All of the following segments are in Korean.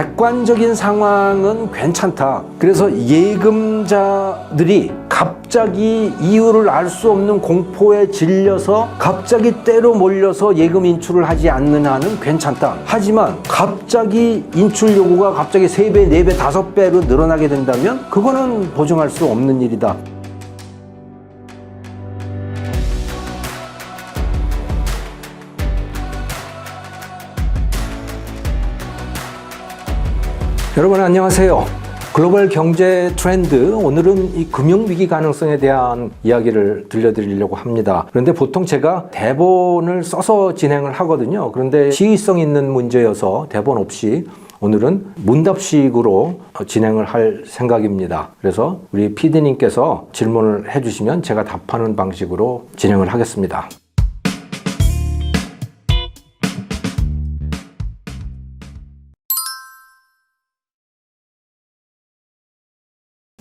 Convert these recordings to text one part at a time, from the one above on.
객관적인 상황은 괜찮다. 그래서 예금자들이 갑자기 이유를 알 수 없는 공포에 질려서 갑자기 때로 몰려서 예금 인출을 하지 않는 한은 괜찮다. 하지만 갑자기 인출 요구가 갑자기 3배, 4배, 5배로 늘어나게 된다면 그거는 보증할 수 없는 일이다. 여러분 안녕하세요. 글로벌 경제 트렌드, 오늘은 이 금융위기 가능성에 대한 이야기를 들려드리려고 합니다. 그런데 보통 제가 대본을 써서 진행을 하거든요. 그런데 시의성 있는 문제여서 대본 없이 오늘은 문답식으로 진행을 할 생각입니다. 그래서 우리 PD님께서 질문을 해주시면 제가 답하는 방식으로 진행을 하겠습니다.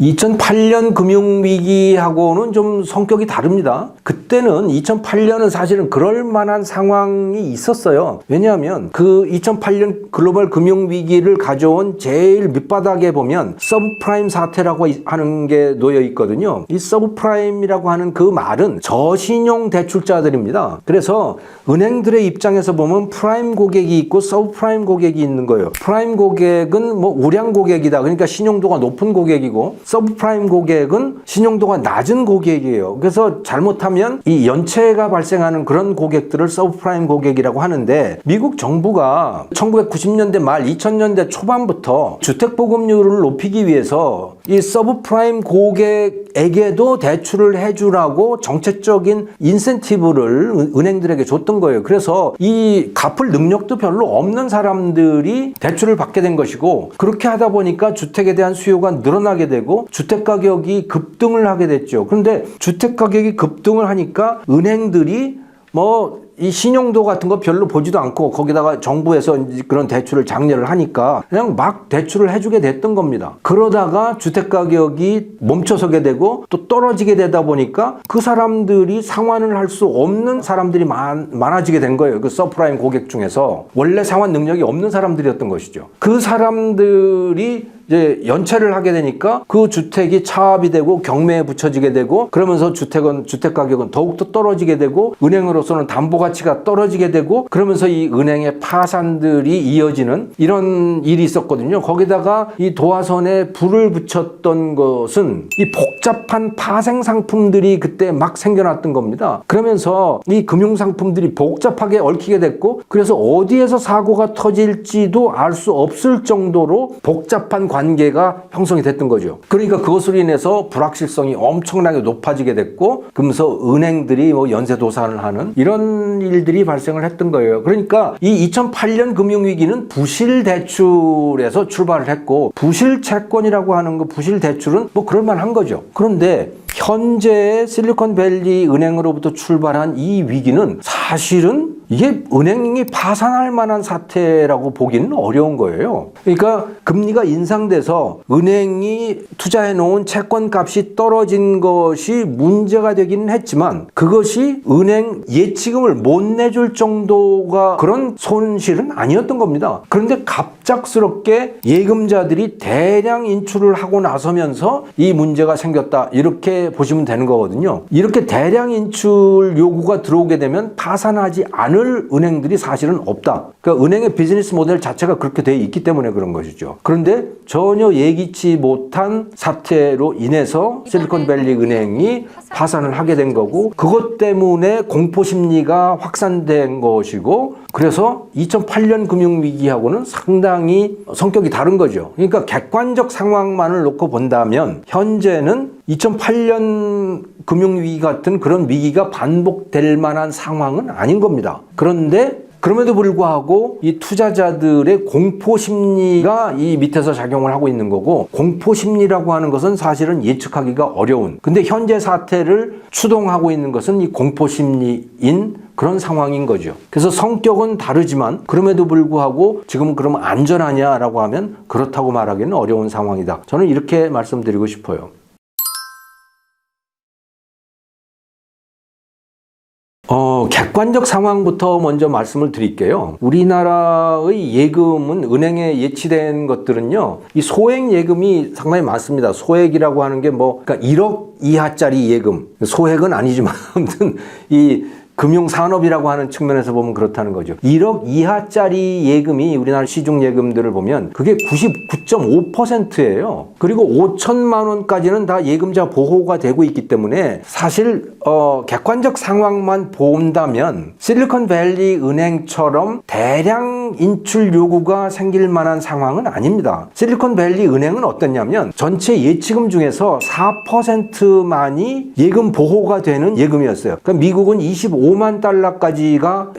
2008년 금융위기하고는 좀 성격이 다릅니다. 그때는 2008년은 사실은 그럴 만한 상황이 있었어요. 왜냐하면 그 2008년 글로벌 금융위기를 가져온 제일 밑바닥에 보면 서브프라임 사태라고 하는 게 놓여 있거든요. 이 서브프라임이라고 하는 그 말은 저신용 대출자들입니다. 그래서 은행들의 입장에서 보면 프라임 고객이 있고 서브프라임 고객이 있는 거예요. 프라임 고객은 뭐 우량 고객이다. 그러니까 신용도가 높은 고객이고 서브프라임 고객은 신용도가 낮은 고객이에요. 그래서 잘못하면 이 연체가 발생하는 그런 고객들을 서브프라임 고객이라고 하는데, 미국 정부가 1990년대 말 2000년대 초반부터 주택보급률을 높이기 위해서 이 서브프라임 고객에게도 대출을 해주라고 정책적인 인센티브를 은행들에게 줬던 거예요. 그래서 이 갚을 능력도 별로 없는 사람들이 대출을 받게 된 것이고, 그렇게 하다 보니까 주택에 대한 수요가 늘어나게 되고 주택가격이 급등을 하게 됐죠. 그런데 주택가격이 급등을 하니까 은행들이 이 신용도 같은 거 별로 보지도 않고 거기다가 정부에서 그런 대출을 장려를 하니까 그냥 막 대출을 해주게 됐던 겁니다. 그러다가 주택가격이 멈춰서게 되고 또 떨어지게 되다 보니까 그 사람들이 상환을 할 수 없는 사람들이 많아지게 된 거예요. 그 서브프라임 고객 중에서 원래 상환 능력이 없는 사람들이었던 것이죠. 그 사람들이 이제 연체를 하게 되니까 그 주택이 차압이 되고 경매에 붙여지게 되고, 그러면서 주택 가격은 더욱더 떨어지게 되고 은행으로서는 담보 가치가 떨어지게 되고, 그러면서 이 은행의 파산들이 이어지는 이런 일이 있었거든요. 거기다가 이 도화선에 불을 붙였던 것은 이 복잡한 파생 상품들이 그때 막 생겨났던 겁니다. 그러면서 이 금융 상품들이 복잡하게 얽히게 됐고, 그래서 어디에서 사고가 터질지도 알 수 없을 정도로 복잡한 관계가 형성이 됐던 거죠. 그러니까 그것으로 인해서 불확실성이 엄청나게 높아지게 됐고, 그러면서 은행들이 연쇄도산을 하는 이런 일들이 발생을 했던 거예요. 그러니까 이 2008년 금융위기는 부실 대출에서 출발을 했고, 부실 채권이라고 하는 거, 부실 대출은 그럴만한 거죠. 그런데 현재 실리콘밸리 은행으로부터 출발한 이 위기는 사실은 이게 은행이 파산할 만한 사태라고 보기는 어려운 거예요. 그러니까 금리가 인상돼서 은행이 투자해 놓은 채권 값이 떨어진 것이 문제가 되기는 했지만, 그것이 은행 예치금을 못 내줄 정도가 그런 손실은 아니었던 겁니다. 그런데 갑작스럽게 예금자들이 대량 인출을 하고 나서면서 이 문제가 생겼다, 이렇게 보시면 되는 거거든요. 이렇게 대량 인출 요구가 들어오게 되면 파산하지 않을 은행들이 사실은 없다. 그러니까 은행의 비즈니스 모델 자체가 그렇게 되어 있기 때문에 그런 것이죠. 그런데 전혀 예기치 못한 사태로 인해서 실리콘밸리 은행이 파산을 하게 된 거고, 그것 때문에 공포심리가 확산된 것이고, 그래서 2008년 금융위기하고는 상당히 성격이 다른 거죠. 그러니까 객관적 상황만을 놓고 본다면 현재는 2008년 금융위기 같은 그런 위기가 반복될 만한 상황은 아닌 겁니다. 그런데 그럼에도 불구하고 이 투자자들의 공포심리가 이 밑에서 작용을 하고 있는 거고, 공포심리라고 하는 것은 사실은 예측하기가 어려운, 근데 현재 사태를 추동하고 있는 것은 이 공포심리인 그런 상황인 거죠. 그래서 성격은 다르지만 그럼에도 불구하고 지금은 그러면 안전하냐라고 하면 그렇다고 말하기는 어려운 상황이다. 저는 이렇게 말씀드리고 싶어요. 객관적 상황부터 먼저 말씀을 드릴게요. 우리나라의 예금은 은행에 예치된 것들은요, 이 소액 예금이 상당히 많습니다. 소액이라고 하는 게 그러니까 1억 이하짜리 예금, 소액은 아니지만 아무튼 이 금융산업이라고 하는 측면에서 보면 그렇다는 거죠. 1억 이하짜리 예금이 우리나라 시중 예금들을 보면 그게 99.5%예요. 그리고 5천만 원까지는 다 예금자 보호가 되고 있기 때문에 사실 객관적 상황만 본다면 실리콘밸리 은행처럼 대량 인출 요구가 생길 만한 상황은 아닙니다. 실리콘밸리 은행은 어떻냐면 전체 예치금 중에서 4%만이 예금 보호가 되는 예금이었어요. 그러니까 미국은 25만 달러까지가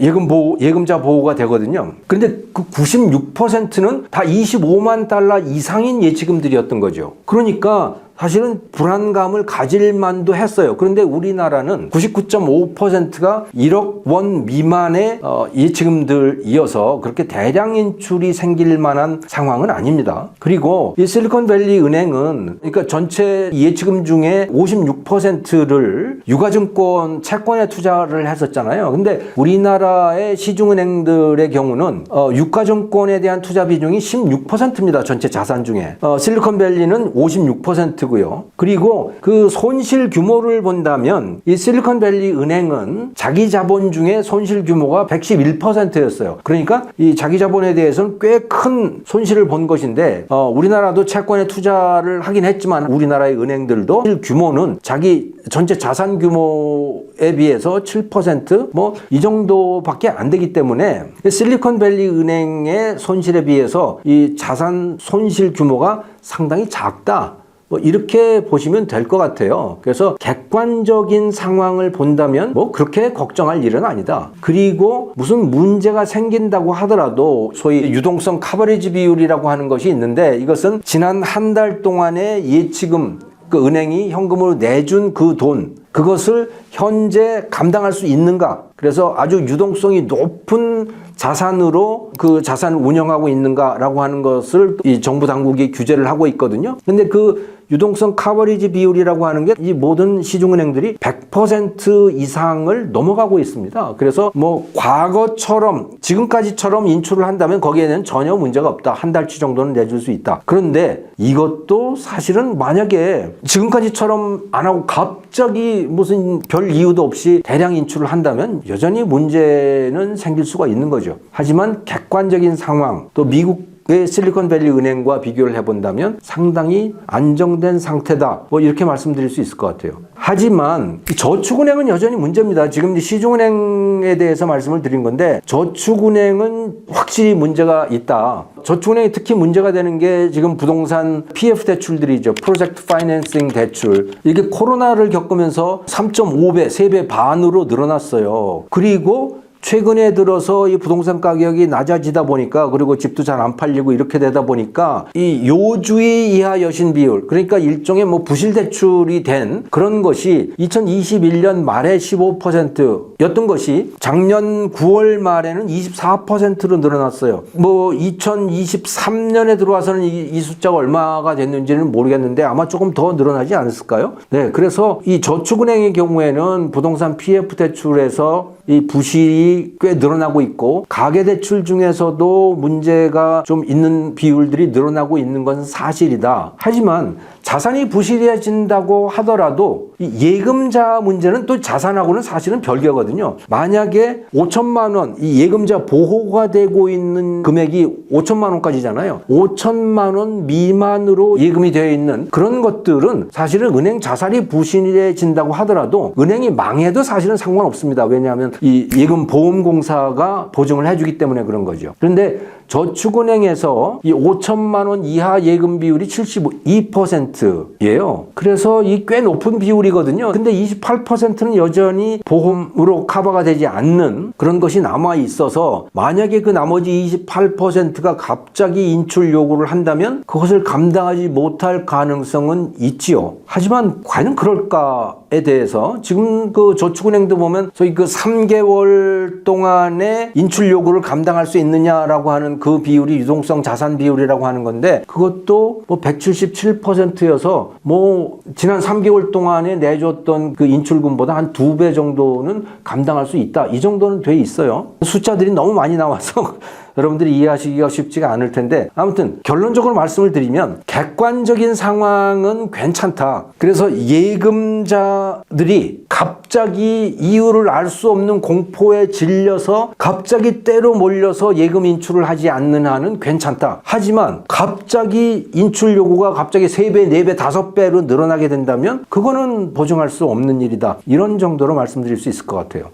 예금자 보호가 되거든요. 그런데 그 96%는 다 25만 달러 이상인 예치금들이었던 거죠. 그러니까 사실은 불안감을 가질 만도 했어요. 그런데 우리나라는 99.5%가 1억 원 미만의 예치금들이어서 그렇게 대량 인출이 생길 만한 상황은 아닙니다. 그리고 이 실리콘밸리 은행은 그러니까 전체 예치금 중에 56%를 유가증권 채권에 투자를 했었잖아요. 근데 우리나라의 시중은행들의 경우는 유가증권에 대한 투자 비중이 16%입니다. 전체 자산 중에. 실리콘밸리는 56%고 그리고 그 손실 규모를 본다면 이 실리콘밸리 은행은 자기 자본 중에 손실 규모가 111%였어요. 그러니까 이 자기 자본에 대해서는 꽤 큰 손실을 본 것인데 우리나라도 채권에 투자를 하긴 했지만 우리나라의 은행들도 규모는 자기 전체 자산 규모에 비해서 7% 이 정도밖에 안 되기 때문에 실리콘밸리 은행의 손실에 비해서 이 자산 손실 규모가 상당히 작다. 이렇게 보시면 될 것 같아요. 그래서 객관적인 상황을 본다면 그렇게 걱정할 일은 아니다. 그리고 무슨 문제가 생긴다고 하더라도 소위 유동성 커버리지 비율이라고 하는 것이 있는데 이것은 지난 한 달 동안의 예치금, 그 은행이 현금으로 내준 그 돈, 그것을 현재 감당할 수 있는가? 그래서 아주 유동성이 높은 자산으로 그 자산을 운영하고 있는가라고 하는 것을 이 정부 당국이 규제를 하고 있거든요. 근데 그 유동성 커버리지 비율이라고 하는 게 이 모든 시중은행들이 100% 이상을 넘어가고 있습니다. 그래서 과거처럼 지금까지처럼 인출을 한다면 거기에는 전혀 문제가 없다. 한 달치 정도는 내줄 수 있다. 그런데 이것도 사실은 만약에 지금까지처럼 안 하고 갑자기 무슨 별 이유도 없이 대량 인출을 한다면 여전히 문제는 생길 수가 있는 거죠. 하지만 객관적인 상황, 또 미국의 실리콘밸리 은행과 비교를 해본다면 상당히 안정된 상태다. 이렇게 말씀드릴 수 있을 것 같아요. 하지만 저축은행은 여전히 문제입니다. 지금 시중은행에 대해서 말씀을 드린 건데 저축은행은 확실히 문제가 있다. 저축은행이 특히 문제가 되는 게 지금 부동산 PF 대출들이죠. 프로젝트 파이낸싱 대출. 이게 코로나를 겪으면서 3.5배, 3배 반으로 늘어났어요. 그리고 최근에 들어서 이 부동산 가격이 낮아지다 보니까 그리고 집도 잘 안 팔리고 이렇게 되다 보니까 이 요주의 이하 여신 비율, 그러니까 일종의 부실 대출이 된 그런 것이 2021년 말에 15%였던 것이 작년 9월 말에는 24%로 늘어났어요. 2023년에 들어와서는 이 숫자가 얼마가 됐는지는 모르겠는데 아마 조금 더 늘어나지 않았을까요? 네, 그래서 이 저축은행의 경우에는 부동산 PF 대출에서 이 부실이 꽤 늘어나고 있고 가계대출 중에서도 문제가 좀 있는 비율들이 늘어나고 있는 건 사실이다. 하지만 자산이 부실해진다고 하더라도 이 예금자 문제는 또 자산하고는 사실은 별개거든요. 만약에 5천만 원, 이 예금자 보호가 되고 있는 금액이 5천만 원까지잖아요. 5천만 원 미만으로 예금이 되어 있는 그런 것들은 사실은 은행 자산이 부실해진다고 하더라도 은행이 망해도 사실은 상관없습니다. 왜냐하면 이 예금보험공사가 보증을 해주기 때문에 그런 거죠. 그런데 저축은행에서 이 5천만 원 이하 예금 비율이 72%예요. 그래서 이 꽤 높은 비율이거든요. 근데 28%는 여전히 보험으로 커버가 되지 않는 그런 것이 남아 있어서 만약에 그 나머지 28%가 갑자기 인출 요구를 한다면 그것을 감당하지 못할 가능성은 있지요. 하지만 과연 그럴까에 대해서 지금 그 저축은행도 보면 소위 그 3개월 동안의 인출 요구를 감당할 수 있느냐라고 하는 그 비율이 유동성 자산 비율이라고 하는 건데 그것도 뭐 177%여서 뭐 지난 3개월 동안에 내줬던 그 인출금보다 한 2배 정도는 감당할 수 있다. 이 정도는 돼 있어요. 숫자들이 너무 많이 나와서 여러분들이 이해하시기가 쉽지가 않을 텐데 아무튼 결론적으로 말씀을 드리면 객관적인 상황은 괜찮다. 그래서 예금자들이 갑자기 이유를 알 수 없는 공포에 질려서 갑자기 때로 몰려서 예금 인출을 하지 않는 한은 괜찮다. 하지만 갑자기 인출 요구가 갑자기 3배, 4배, 5배로 늘어나게 된다면 그거는 보증할 수 없는 일이다. 이런 정도로 말씀드릴 수 있을 것 같아요.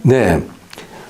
네.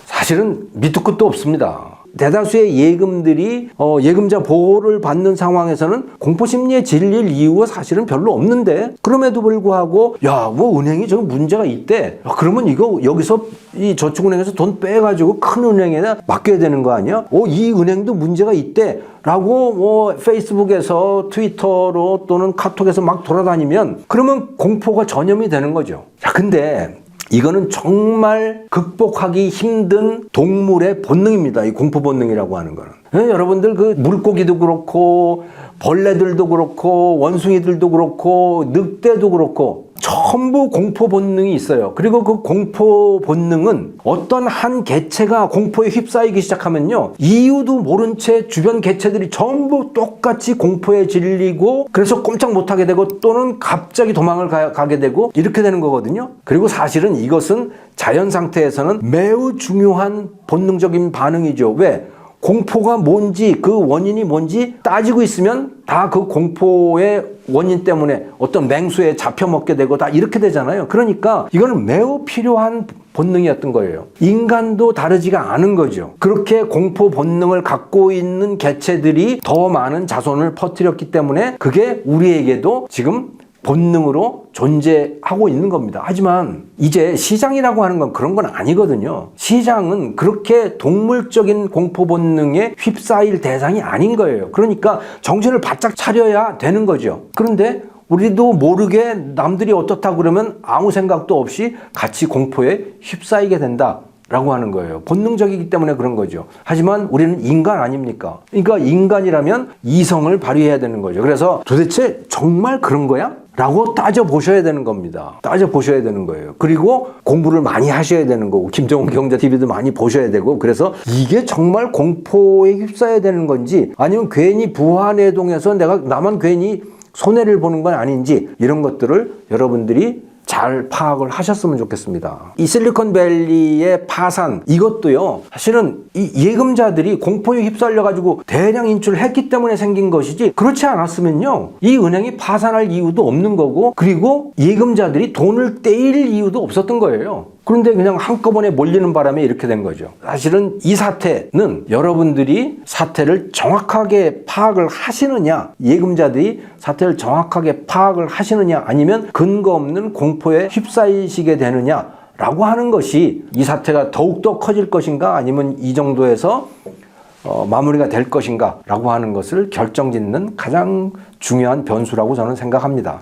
사실은 밑도 끝도 없습니다. 대다수의 예금들이 예금자 보호를 받는 상황에서는 공포심리에 질릴 이유가 사실은 별로 없는데 그럼에도 불구하고 뭐 은행이 저 문제가 있대. 그러면 이거 여기서 이 저축은행에서 돈 빼가지고 큰 은행에다 맡겨야 되는 거 아니야? 이 은행도 문제가 있대. 라고 뭐 페이스북에서 트위터로 또는 카톡에서 막 돌아다니면 그러면 공포가 전염이 되는 거죠. 자, 근데 이거는 정말 극복하기 힘든 동물의 본능입니다. 이 공포 본능이라고 하는 거는. 여러분들 그 물고기도 그렇고 벌레들도 그렇고 원숭이들도 그렇고 늑대도 그렇고 전부 공포 본능이 있어요. 그리고 그 공포 본능은 어떤 한 개체가 공포에 휩싸이기 시작하면요. 이유도 모른 채 주변 개체들이 전부 똑같이 공포에 질리고 그래서 꼼짝 못하게 되고 또는 갑자기 도망을 가게 되고 이렇게 되는 거거든요. 그리고 사실은 이것은 자연 상태에서는 매우 중요한 본능적인 반응이죠. 왜? 공포가 뭔지 그 원인이 뭔지 따지고 있으면 다 그 공포의 원인 때문에 어떤 맹수에 잡혀먹게 되고 다 이렇게 되잖아요. 그러니까 이거는 매우 필요한 본능이었던 거예요. 인간도 다르지가 않은 거죠. 그렇게 공포 본능을 갖고 있는 개체들이 더 많은 자손을 퍼뜨렸기 때문에 그게 우리에게도 지금 본능으로 존재하고 있는 겁니다. 하지만 이제 시장이라고 하는 건 그런 건 아니거든요. 시장은 그렇게 동물적인 공포 본능에 휩싸일 대상이 아닌 거예요. 그러니까 정신을 바짝 차려야 되는 거죠. 그런데 우리도 모르게 남들이 어떻다 그러면 아무 생각도 없이 같이 공포에 휩싸이게 된다. 라고 하는 거예요. 본능적이기 때문에 그런 거죠. 하지만 우리는 인간 아닙니까? 그러니까 인간이라면 이성을 발휘해야 되는 거죠. 그래서 도대체 정말 그런 거야? 라고 따져보셔야 되는 겁니다. 따져보셔야 되는 거예요. 그리고 공부를 많이 하셔야 되는 거고 김정은 경제TV도 많이 보셔야 되고 그래서 이게 정말 공포에 휩싸여야 되는 건지 아니면 괜히 부안해동해서 나만 괜히 손해를 보는 건 아닌지 이런 것들을 여러분들이 잘 파악을 하셨으면 좋겠습니다. 이 실리콘밸리의 파산 이것도요. 사실은 이 예금자들이 공포에 휩쓸려가지고 대량 인출을 했기 때문에 생긴 것이지 그렇지 않았으면요. 이 은행이 파산할 이유도 없는 거고 그리고 예금자들이 돈을 떼일 이유도 없었던 거예요. 그런데 그냥 한꺼번에 몰리는 바람에 이렇게 된 거죠. 사실은 이 사태는 여러분들이 사태를 정확하게 파악을 하시느냐, 예금자들이 사태를 정확하게 파악을 하시느냐, 아니면 근거 없는 공포에 휩싸이시게 되느냐 라고 하는 것이 이 사태가 더욱더 커질 것인가 아니면 이 정도에서 마무리가 될 것인가 라고 하는 것을 결정짓는 가장 중요한 변수라고 저는 생각합니다.